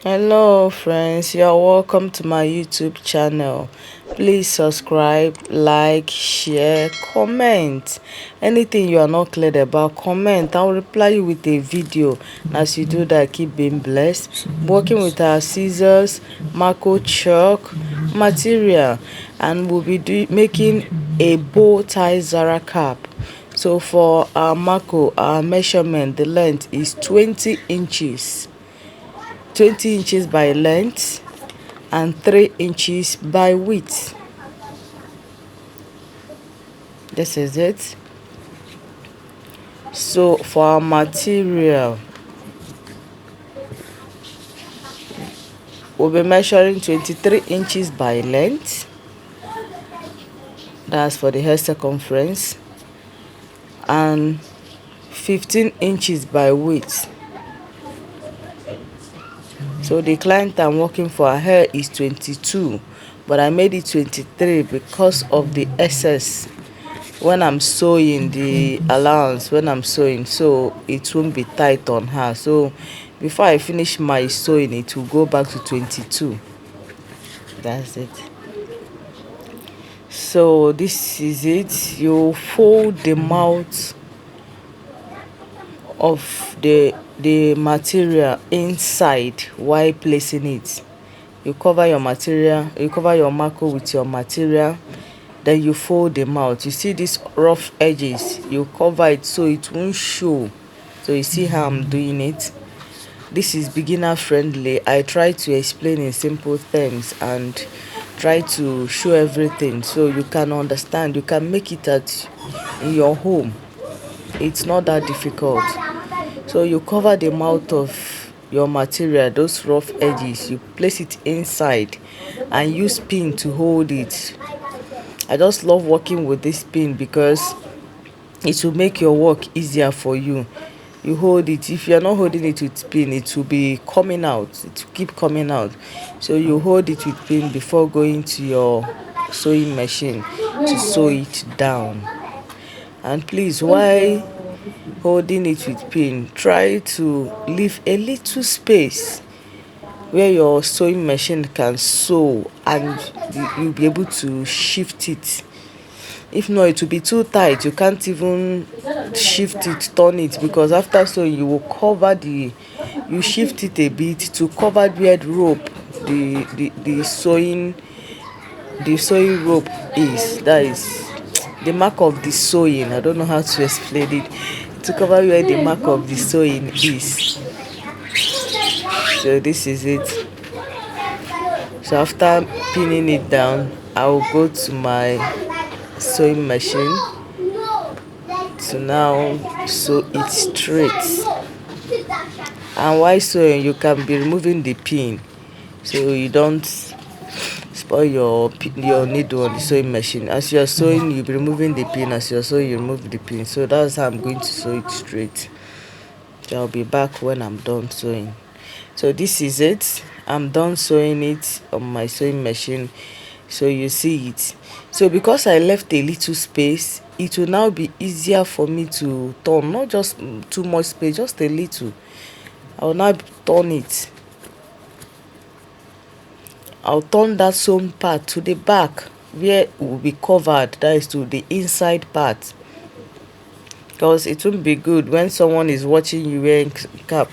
Hello friends, you're welcome to my YouTube channel. Please subscribe, like, share, comment. Anything you are not clear about, comment. I'll reply you with a video. And as you do that, keep being blessed. Working with our scissors, Marco chalk, material, and we'll be making a bow tie Zarah cap. So for our Marco, our measurement, the length is 20 inches. 20 inches by length and 3 inches by width. This is it. So for our material, we'll be measuring 23 inches by length. That's for the hair circumference. And 15 inches by width. So the client I'm working for, her hair is 22, but I made it 23 because of the excess when I'm sewing, the allowance when I'm sewing, so it won't be tight on her. So before I finish my sewing, it will go back to 22. That's it. So this is it. You fold the mouth of the material inside while placing it. You cover your material, you cover your marco with your material, then you fold them out. You see these rough edges, you cover it so it won't show. So you see how I'm doing it. This is beginner friendly. I try to explain in simple terms and try to show everything so you can understand. You can make it in your home. It's not that difficult. So you cover the mouth of your material, those rough edges, you place it inside and use pin to hold it. I just love working with this pin because it will make your work easier for you. You hold it. If you're not holding it with pin, it will be coming out. It will keep coming out. So you hold it with pin before going to your sewing machine to sew it down. And please, while holding it with pin, try to leave a little space where your sewing machine can sew and you'll be able to shift it. If not, it will be too tight. You can't even shift it, turn it, because after sewing you will cover you shift it a bit to cover where the rope, the sewing rope is. That is the mark of the sewing. I don't know how to explain it. To cover where the mark of the sewing is. So this is it. So after pinning it down, I will go to my sewing machine to now sew it straight. And while sewing, you can be removing the pin so you don't spoil your needle on the sewing machine. As you are sewing, you'll be removing the pin. As you are sewing, you remove the pin. So that's how I'm going to sew it straight. So I'll be back when I'm done sewing. So this is it. I'm done sewing it on my sewing machine. So you see it. So because I left a little space, it will now be easier for me to turn. Not just too much space, just a little. I will now turn it. I'll turn that sewn part to the back where it will be covered. That is to the inside part. Because it won't be good when someone is watching you wearing cap.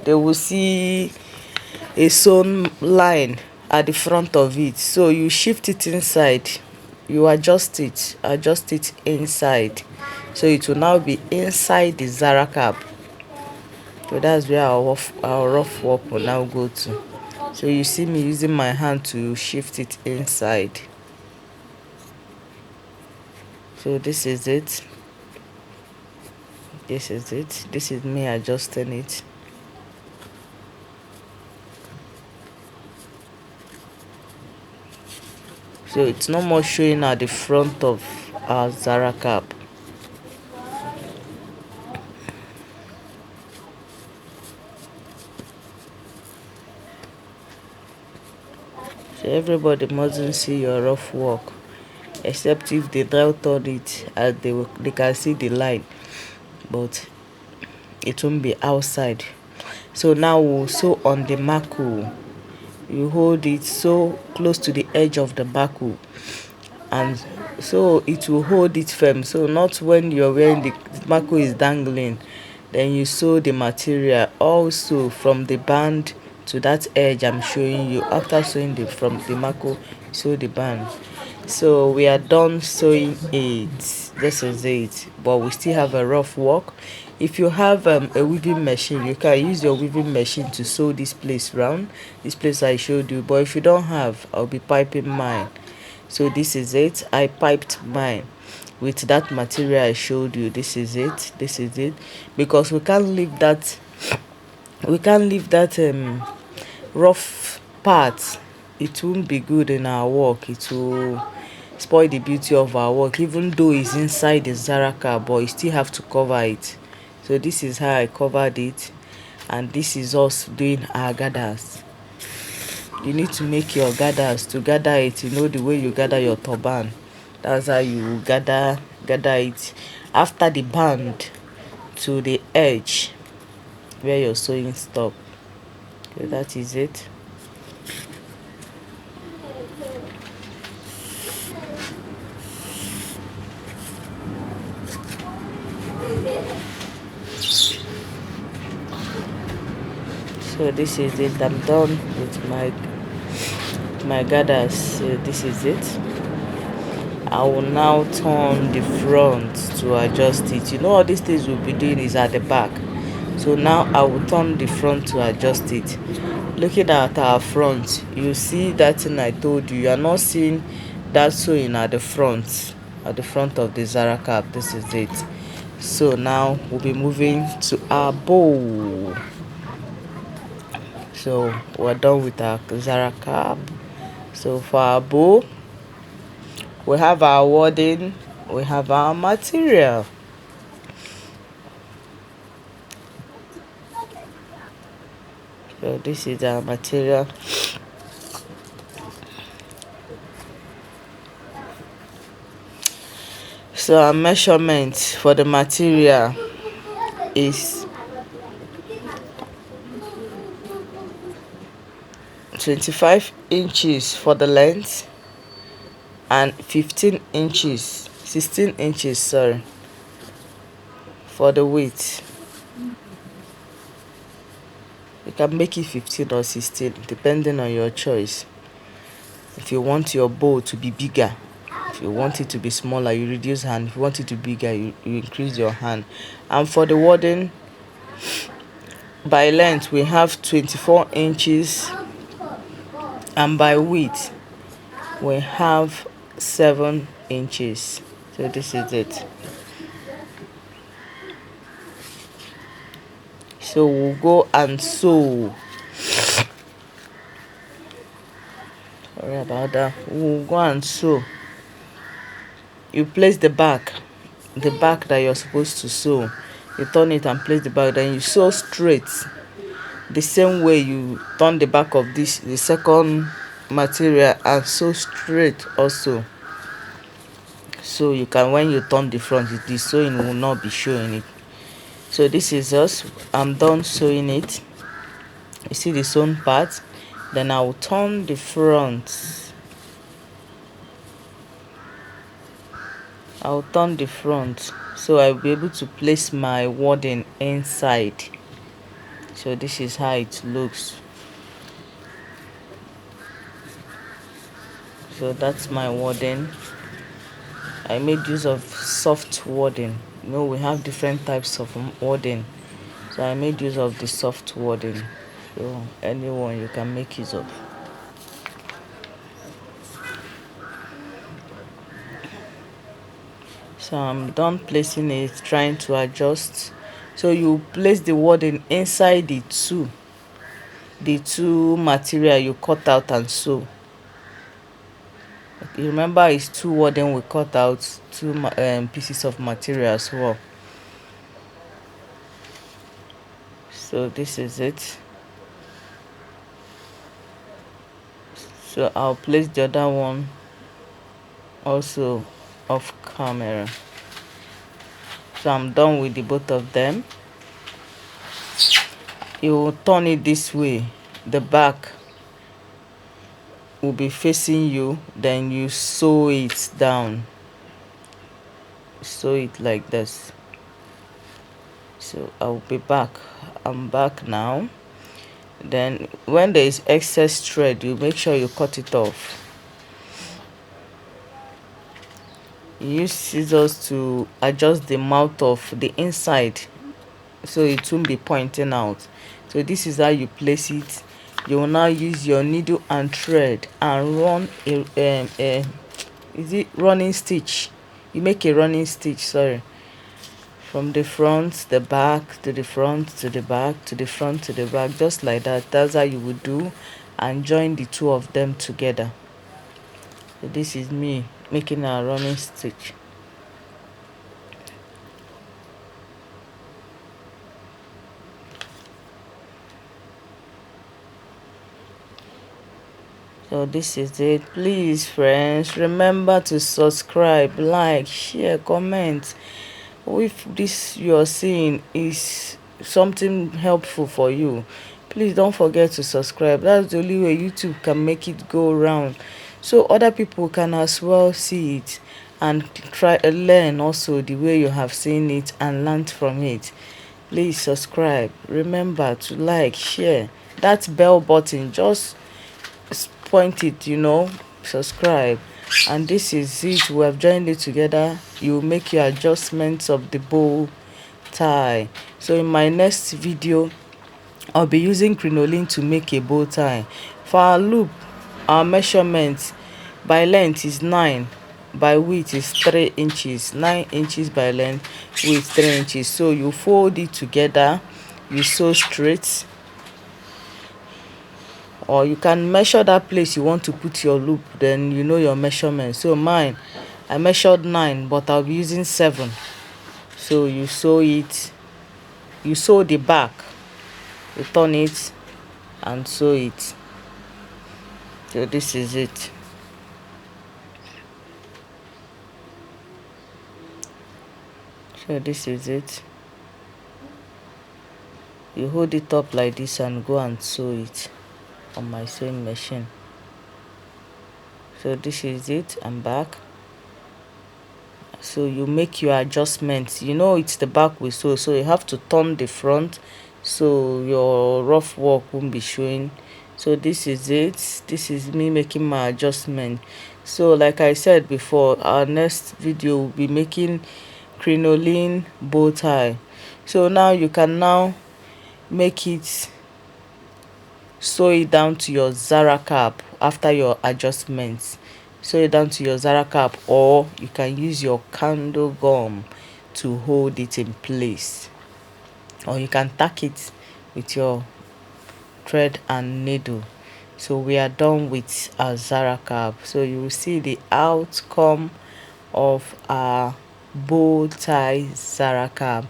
They will see a sewn line at the front of it. So you shift it inside. You adjust it inside. So it will now be inside the Zarah cap. So that's where our rough work will now go to. So you see me using my hand to shift it inside. So this is it. This is it. This is me adjusting it. So it's no more showing at the front of our Zarah cap. So everybody mustn't see your rough work, except if they dwelt on it and they can see the line, but it won't be outside. So now we'll sew on the marco. You hold it so close to the edge of the marco, and so it will hold it firm. So not when you're wearing the marco is dangling, then you sew the material also from the band to that edge I'm showing you. After sewing the from the marco, sew the band. So we are done sewing it. This is it, but we still have a rough work. If you have a weaving machine, you can use your weaving machine to sew this place round, this place I showed you. But if you don't have, I'll be piping mine. So this is it. I piped mine with that material I showed you. This is it. This is it. Because we can't leave that rough part. It won't be good in our work. It will spoil the beauty of our work. Even though it's inside the Zarah Cap, but you still have to cover it. So this is how I covered it, and this is us doing our gathers. You need to make your gathers. To gather it, you know the way you gather your turban, that's how you gather it after the band to the edge where your sewing stop. Okay, that is it. So this is it. I'm done with my gathers. So this is it. I will now turn the front to adjust it. You know, all these things we'll be doing is at the back. So now I will turn the front to adjust it. Looking at our front, you see that thing I told you. You are not seeing that sewing at the front of the Zarah Cap. This is it. So now we'll be moving to our bow. So we're done with our Zarah Cap. So for our bow, we have our wording, we have our material. So this is our material. So our measurement for the material is 25 inches for the length and 15 inches, 16 inches, sorry, for the width. You can make it 15 or 16 depending on your choice. If you want your bow to be bigger, if you want it to be smaller, you reduce hand. If you want it to be bigger, you increase your hand. And for the wording, by length we have 24 inches, and by width we have 7 inches. So this is it. So we'll go and sew. Sorry about that. We'll go and sew. You place the back that you're supposed to sew. You turn it and place the back, then you sew straight the same way you turn the back of the second material, and sew straight also. So you can, when you turn the front, the sewing will not be showing it. So this is us. I'm done sewing it. You see the sewn part. Then I will turn the front. I'll turn the front so I'll be able to place my wording inside. So this is how it looks. So that's my wording. I made use of soft wording. You know, we have different types of wording. So I made use of the soft wording. So anyone you can make use of. So I'm done placing it, trying to adjust. So you place the wording inside the two material you cut out and sew. You remember it's two wording we cut out, two pieces of material as well. So this is it. So I'll place the other one also off camera. So I'm done with the both of them. you turn it this way, the back will be facing you, then you sew it down, sew it like this. So I'll be back. I'm back now. Then when there is excess thread, you make sure you cut it off. Use scissors to adjust the mouth of the inside so it won't be pointing out. So this is how you place it. You will now use your needle and thread and run a is it running stitch? You make a running stitch, sorry, from the front, the back, to the front, to the back, to the front, to the back, just like that. That's how you would do, and join the two of them together. So this is me making a running stitch. So this is it. Please, friends, remember to subscribe, like, share, comment. If this you're seeing is something helpful for you, please don't forget to subscribe. That's the only way YouTube can make it go around, so other people can as well see it and try learn also the way you have seen it and learned from it. Please subscribe. Remember to like, share. That bell button, just point it, subscribe. And this is it. We have joined it together. You make your adjustments of the bow tie. So in my next video, I'll be using crinoline to make a bow tie. For our loop, our measurement by length is 9, by width is 3 inches. 9 inches by length, width 3 inches. So you fold it together, you sew straight, or you can measure that place you want to put your loop, then you know your measurement. So mine, I measured 9, but I'll be using 7. So you sew it, you sew the back, you turn it and sew it. So this is it. So this is it. You hold it up like this and go and sew it on my sewing machine. So this is it. I'm back. So you make your adjustments. It's the back we sew, so you have to turn the front so your rough work won't be showing. So this is it. This is me making my adjustment. So like I said before, our next video will be making crinoline bow tie. So now you can now make it, sew it down to your Zarah cap after your adjustments. Sew it down to your Zarah cap, or you can use your candle gum to hold it in place, or you can tack it with your thread and needle. So we are done with our Zarah cap. So you will see the outcome of our bow tie Zarah cap.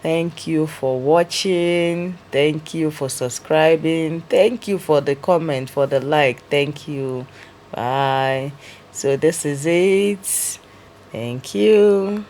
Thank you for watching. Thank you for subscribing. Thank you for the comment, for the like. Thank you. Bye. So this is it. Thank you.